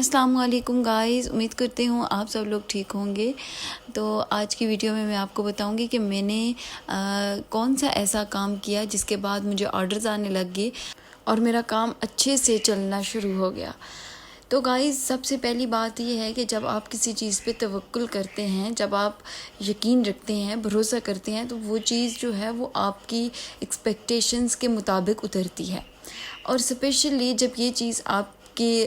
السلام علیکم گائز، امید کرتی ہوں آپ سب لوگ ٹھیک ہوں گے۔ تو آج کی ویڈیو میں آپ کو بتاؤں گی کہ میں نے کون سا ایسا کام کیا جس کے بعد مجھے آرڈرز آنے لگ گئے اور میرا کام اچھے سے چلنا شروع ہو گیا۔ تو گائز، سب سے پہلی بات یہ ہے کہ جب آپ کسی چیز پہ توکل کرتے ہیں، جب آپ یقین رکھتے ہیں، بھروسہ کرتے ہیں، تو وہ چیز جو ہے وہ آپ کی ایکسپیکٹیشنز کے مطابق اترتی ہے۔ اور اسپیشلی جب یہ چیز آپ کے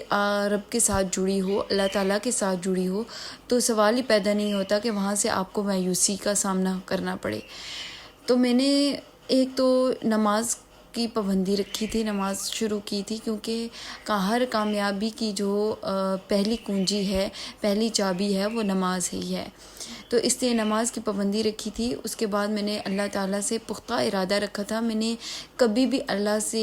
رب کے ساتھ جڑی ہو، اللہ تعالیٰ کے ساتھ جڑی ہو، تو سوال ہی پیدا نہیں ہوتا کہ وہاں سے آپ کو مایوسی کا سامنا کرنا پڑے۔ تو میں نے ایک تو نماز کی پابندی رکھی تھی، نماز شروع کی تھی، کیونکہ ہر کامیابی کی جو پہلی کنجی ہے، پہلی چابی ہے، وہ نماز ہی ہے۔ تو اس لیے نماز کی پابندی رکھی تھی۔ اس کے بعد میں نے اللہ تعالیٰ سے پختہ ارادہ رکھا تھا، میں نے کبھی بھی اللہ سے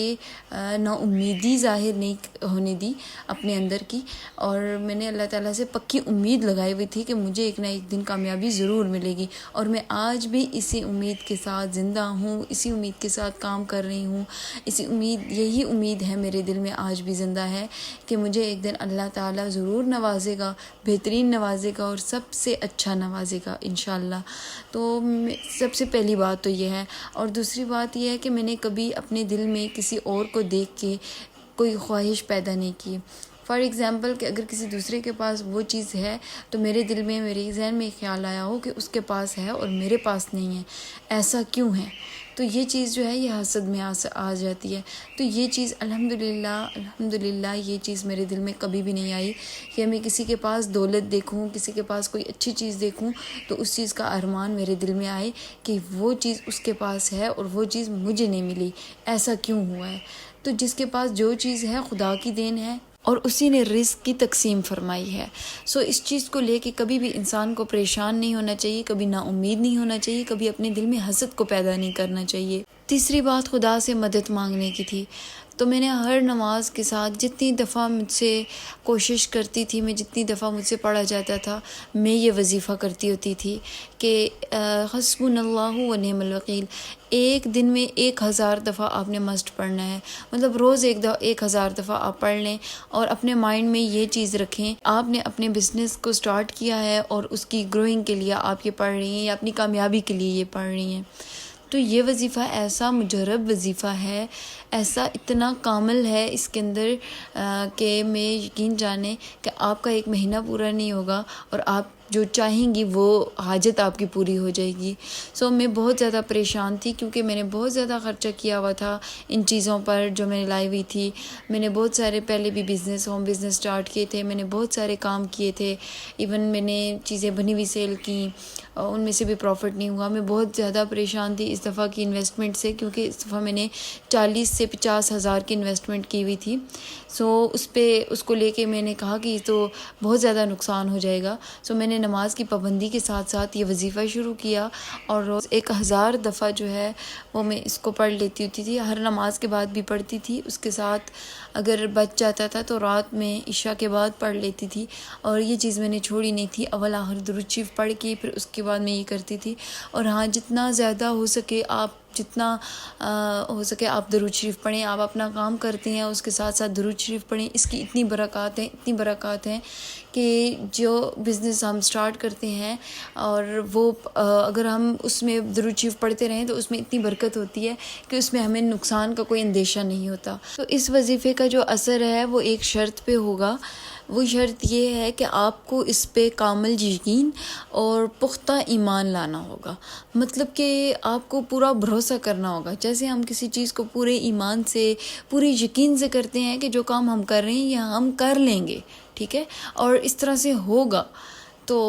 نا امیدی ظاہر نہیں ہونے دی اپنے اندر کی، اور میں نے اللہ تعالیٰ سے پکی امید لگائی ہوئی تھی کہ مجھے ایک نہ ایک دن کامیابی ضرور ملے گی، اور میں آج بھی اسی امید کے ساتھ زندہ ہوں، اسی امید کے ساتھ کام کر رہی ہوں، یہی امید ہے میرے دل میں آج بھی زندہ ہے کہ مجھے ایک دن اللہ تعالیٰ ضرور نوازے گا، بہترین نوازے گا اور سب سے اچھا نوازے گا انشاءاللہ۔ تو سب سے پہلی بات تو یہ ہے، اور دوسری بات یہ ہے کہ میں نے کبھی اپنے دل میں کسی اور کو دیکھ کے کوئی خواہش پیدا نہیں کی۔ فار ایگزامپل کہ اگر کسی دوسرے کے پاس وہ چیز ہے تو میرے دل میں، میرے ذہن میں خیال آیا ہو کہ اس کے پاس ہے اور میرے پاس نہیں ہے، ایسا کیوں ہے؟ تو یہ چیز جو ہے یہ حسد میں آ جاتی ہے۔ تو یہ چیز الحمدللہ یہ چیز میرے دل میں کبھی بھی نہیں آئی کہ میں کسی کے پاس دولت دیکھوں، کسی کے پاس کوئی اچھی چیز دیکھوں تو اس چیز کا ارمان میرے دل میں آئے کہ وہ چیز اس کے پاس ہے اور وہ چیز مجھے نہیں ملی، ایسا کیوں ہوا ہے؟ تو جس کے پاس جو چیز ہے خدا کی دین ہے اور اسی نے رزق کی تقسیم فرمائی ہے۔ اس چیز کو لے کے کبھی بھی انسان کو پریشان نہیں ہونا چاہیے، کبھی نا امید نہیں ہونا چاہیے، کبھی اپنے دل میں حسد کو پیدا نہیں کرنا چاہیے۔ تیسری بات خدا سے مدد مانگنے کی تھی۔ تو میں نے ہر نماز کے ساتھ جتنی دفعہ مجھ سے کوشش کرتی تھی، میں جتنی دفعہ مجھ سے پڑھا جاتا تھا، میں یہ وظیفہ کرتی ہوتی تھی کہ حسبنا اللہ و نعم الوکیل۔ ایک دن میں 1000 دفعہ آپ نے مسٹ پڑھنا ہے، مطلب روز 1000 دفعہ آپ پڑھ لیں اور اپنے مائنڈ میں یہ چیز رکھیں، آپ نے اپنے بزنس کو سٹارٹ کیا ہے اور اس کی گروئنگ کے لیے آپ یہ پڑھ رہی ہیں یا اپنی کامیابی کے لیے یہ پڑھ رہی ہیں۔ تو یہ وظیفہ ایسا مجرب وظیفہ ہے، ایسا اتنا کامل ہے اس کے اندر کہ میں یقین جانیں کہ آپ کا 1 مہینہ پورا نہیں ہوگا اور آپ جو چاہیں گی وہ حاجت آپ کی پوری ہو جائے گی۔ میں بہت زیادہ پریشان تھی کیونکہ میں نے بہت زیادہ خرچہ کیا ہوا تھا ان چیزوں پر جو میں نے لائی ہوئی تھی۔ میں نے بہت سارے پہلے بھی ہوم بزنس سٹارٹ کیے تھے، میں نے بہت سارے کام کیے تھے، ایون میں نے چیزیں بنی ہوئی سیل کی، ان میں سے بھی پروفٹ نہیں ہوا۔ میں بہت زیادہ پریشان تھی اس دفعہ کی انویسٹمنٹ سے، کیونکہ اس دفعہ میں نے 40 سے 50 ہزار کی انویسٹمنٹ کی ہوئی تھی۔ اس کو لے کے میں نے کہا کہ یہ تو بہت زیادہ نقصان ہو جائے گا۔ میں نے نماز کی پابندی کے ساتھ ساتھ یہ وظیفہ شروع کیا اور روز 1000 دفعہ جو ہے وہ میں اس کو پڑھ لیتی ہوتی تھی، ہر نماز کے بعد بھی پڑھتی تھی، اس کے ساتھ اگر بچ جاتا تھا تو رات میں عشاء کے بعد پڑھ لیتی تھی، اور یہ چیز میں نے چھوڑی نہیں تھی۔ اول آخر درود شریف پڑھ کے پھر اس کے بعد میں یہ کرتی تھی۔ اور ہاں، جتنا زیادہ ہو سکے آپ درود شریف پڑھیں، آپ اپنا کام کرتے ہیں اس کے ساتھ ساتھ درود شریف پڑھیں۔ اس کی اتنی برکات ہیں کہ جو بزنس ہم سٹارٹ کرتے ہیں اور وہ اگر ہم اس میں درود شریف پڑھتے رہیں تو اس میں اتنی برکت ہوتی ہے کہ اس میں ہمیں نقصان کا کوئی اندیشہ نہیں ہوتا۔ تو اس وظیفے کا جو اثر ہے وہ ایک شرط پہ ہوگا، وہ شرط یہ ہے کہ آپ کو اس پہ کامل یقین اور پختہ ایمان لانا ہوگا، مطلب کہ آپ کو پورا بھروسہ کرنا ہوگا۔ جیسے ہم کسی چیز کو پورے ایمان سے، پورے یقین سے کرتے ہیں کہ جو کام ہم کر رہے ہیں یہ ہم کر لیں گے، ٹھیک ہے، اور اس طرح سے ہوگا، تو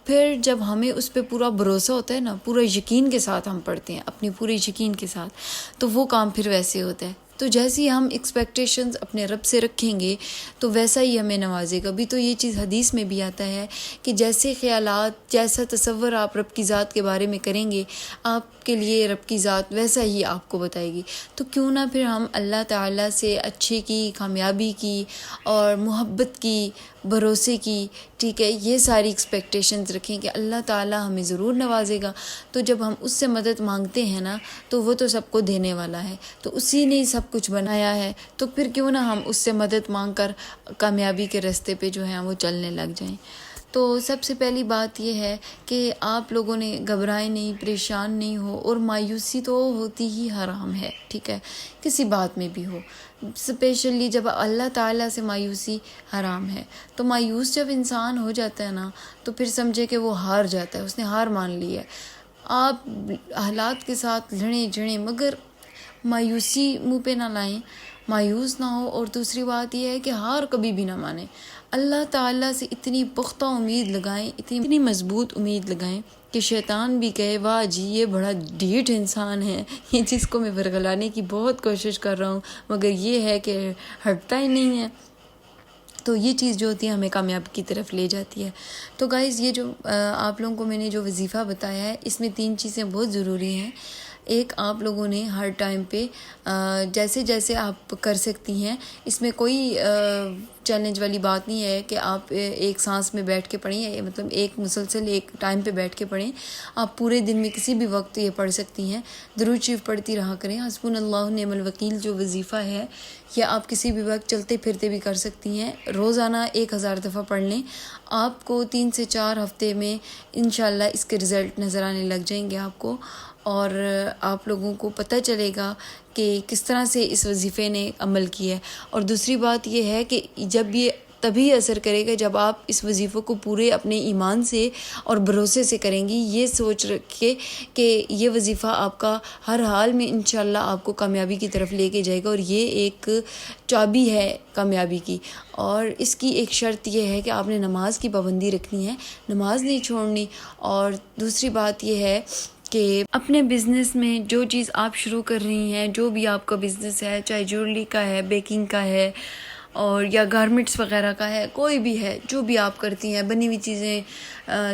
پھر جب ہمیں اس پہ پورا بھروسہ ہوتا ہے نا، پورا یقین کے ساتھ ہم پڑھتے ہیں، اپنے پورے یقین کے ساتھ، تو وہ کام پھر ویسے ہوتا ہے۔ تو جیسے ہی ہم ایکسپیکٹیشنز اپنے رب سے رکھیں گے تو ویسا ہی ہمیں نوازے گا بھی۔ تو یہ چیز حدیث میں بھی آتا ہے کہ جیسے خیالات، جیسا تصور آپ رب کی ذات کے بارے میں کریں گے، آپ کے لیے رب کی ذات ویسا ہی آپ کو بتائے گی۔ تو کیوں نہ پھر ہم اللہ تعالیٰ سے اچھے کی، کامیابی کی اور محبت کی بھروسے کی، ٹھیک ہے، یہ ساری ایکسپیکٹیشنز رکھیں کہ اللہ تعالیٰ ہمیں ضرور نوازے گا. تو جب ہم اس سے مدد مانگتے ہیں نا تو وہ تو سب کو دینے والا ہے، تو اسی نے سب کچھ بنایا ہے، تو پھر کیوں نہ ہم اس سے مدد مانگ کر کامیابی کے راستے پہ جو ہے وہ چلنے لگ جائیں. تو سب سے پہلی بات یہ ہے کہ آپ لوگوں نے گھبرائے نہیں، پریشان نہیں ہو، اور مایوسی تو ہوتی ہی حرام ہے، ٹھیک ہے، کسی بات میں بھی ہو، اسپیشلی جب اللہ تعالیٰ سے مایوسی حرام ہے. تو مایوس جب انسان ہو جاتا ہے نا تو پھر سمجھے کہ وہ ہار جاتا ہے، اس نے ہار مان لی ہے. آپ حالات کے ساتھ لڑیں جڑیں مگر مایوسی منہ پہ نہ لائیں، مایوس نہ ہو. اور دوسری بات یہ ہے کہ ہار کبھی بھی نہ مانیں. اللہ تعالیٰ سے اتنی پختہ امید لگائیں، اتنی مضبوط امید لگائیں کہ شیطان بھی کہے واہ جی یہ بڑا ڈھیٹ انسان ہے، یہ جس کو میں ورگلانے کی بہت کوشش کر رہا ہوں مگر یہ ہے کہ ہٹتا ہی نہیں ہے. تو یہ چیز جو ہوتی ہے ہمیں کامیابی کی طرف لے جاتی ہے. تو گائز یہ جو آپ لوگوں کو میں نے جو وظیفہ بتایا ہے اس میں 3 چیزیں بہت ضروری ہیں. ایک، آپ لوگوں نے ہر ٹائم پہ جیسے جیسے آپ کر سکتی ہیں، اس میں کوئی چیلنج والی بات نہیں ہے کہ آپ ایک سانس میں بیٹھ کے پڑھیں، مطلب ایک مسلسل ایک ٹائم پہ بیٹھ کے پڑھیں. آپ پورے دن میں کسی بھی وقت یہ پڑھ سکتی ہیں. درود شریف پڑھتی رہا کریں. حسبنا اللہ نعم الوکیل جو وظیفہ ہے یہ آپ کسی بھی وقت چلتے پھرتے بھی کر سکتی ہیں. روزانہ 1000 دفعہ پڑھ لیں. آپ کو 3 سے 4 ہفتے میں انشاءاللہ اس کے رزلٹ نظر آنے لگ جائیں گے آپ کو، اور آپ لوگوں کو پتہ چلے گا کہ کس طرح سے اس وظیفے نے عمل کیا ہے. اور دوسری بات یہ ہے کہ جب یہ تبھی اثر کرے گا جب آپ اس وظیفے کو پورے اپنے ایمان سے اور بھروسے سے کریں گی، یہ سوچ رکھے کہ یہ وظیفہ آپ کا ہر حال میں انشاءاللہ آپ کو کامیابی کی طرف لے کے جائے گا، اور یہ ایک چابی ہے کامیابی کی. اور اس کی ایک شرط یہ ہے کہ آپ نے نماز کی پابندی رکھنی ہے، نماز نہیں چھوڑنی. اور دوسری بات یہ ہے کہ اپنے بزنس میں جو چیز آپ شروع کر رہی ہیں، جو بھی آپ کا بزنس ہے، چاہے جیولری کا ہے، بیکنگ کا ہے، اور یا گارمنٹس وغیرہ کا ہے، کوئی بھی ہے، جو بھی آپ کرتی ہیں، بنی ہوئی چیزیں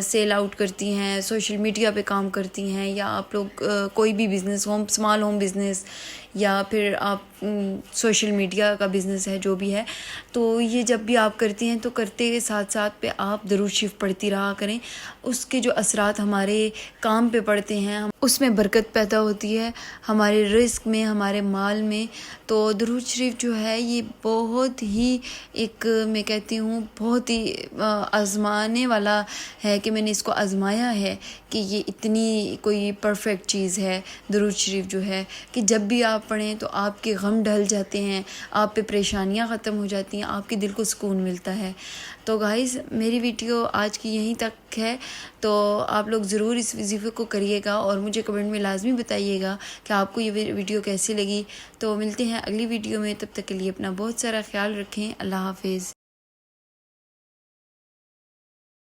سیل آؤٹ کرتی ہیں، سوشل میڈیا پہ کام کرتی ہیں، یا آپ لوگ کوئی بھی بزنس، اسمال ہوم بزنس، یا پھر آپ سوشل میڈیا کا بزنس ہے، جو بھی ہے، تو یہ جب بھی آپ کرتی ہیں تو کرتے کے ساتھ ساتھ پہ آپ درود شریف پڑھتی رہا کریں. اس کے جو اثرات ہمارے کام پہ پڑتے ہیں، اس میں برکت پیدا ہوتی ہے، ہمارے رزق میں، ہمارے مال میں. تو درود شریف جو ہے یہ بہت ہی ایک، میں کہتی ہوں بہت ہی آزمانے والا ہے، کہ میں نے اس کو آزمایا ہے کہ یہ اتنی کوئی پرفیکٹ چیز ہے درود شریف جو ہے، کہ جب بھی آپ پڑھیں تو آپ کے غم ڈھل جاتے ہیں، آپ پہ پریشانیاں ختم ہو جاتی ہیں، آپ کے دل کو سکون ملتا ہے. تو گائز میری ویڈیو آج کی یہیں تک ہے. تو آپ لوگ ضرور اس وظیفے کو کریے گا، اور مجھے کمنٹ میں لازمی بتائیے گا کہ آپ کو یہ ویڈیو کیسی لگی. تو ملتے ہیں اگلی ویڈیو میں، تب تک کے لیے اپنا بہت سارا خیال رکھیں. اللہ حافظ.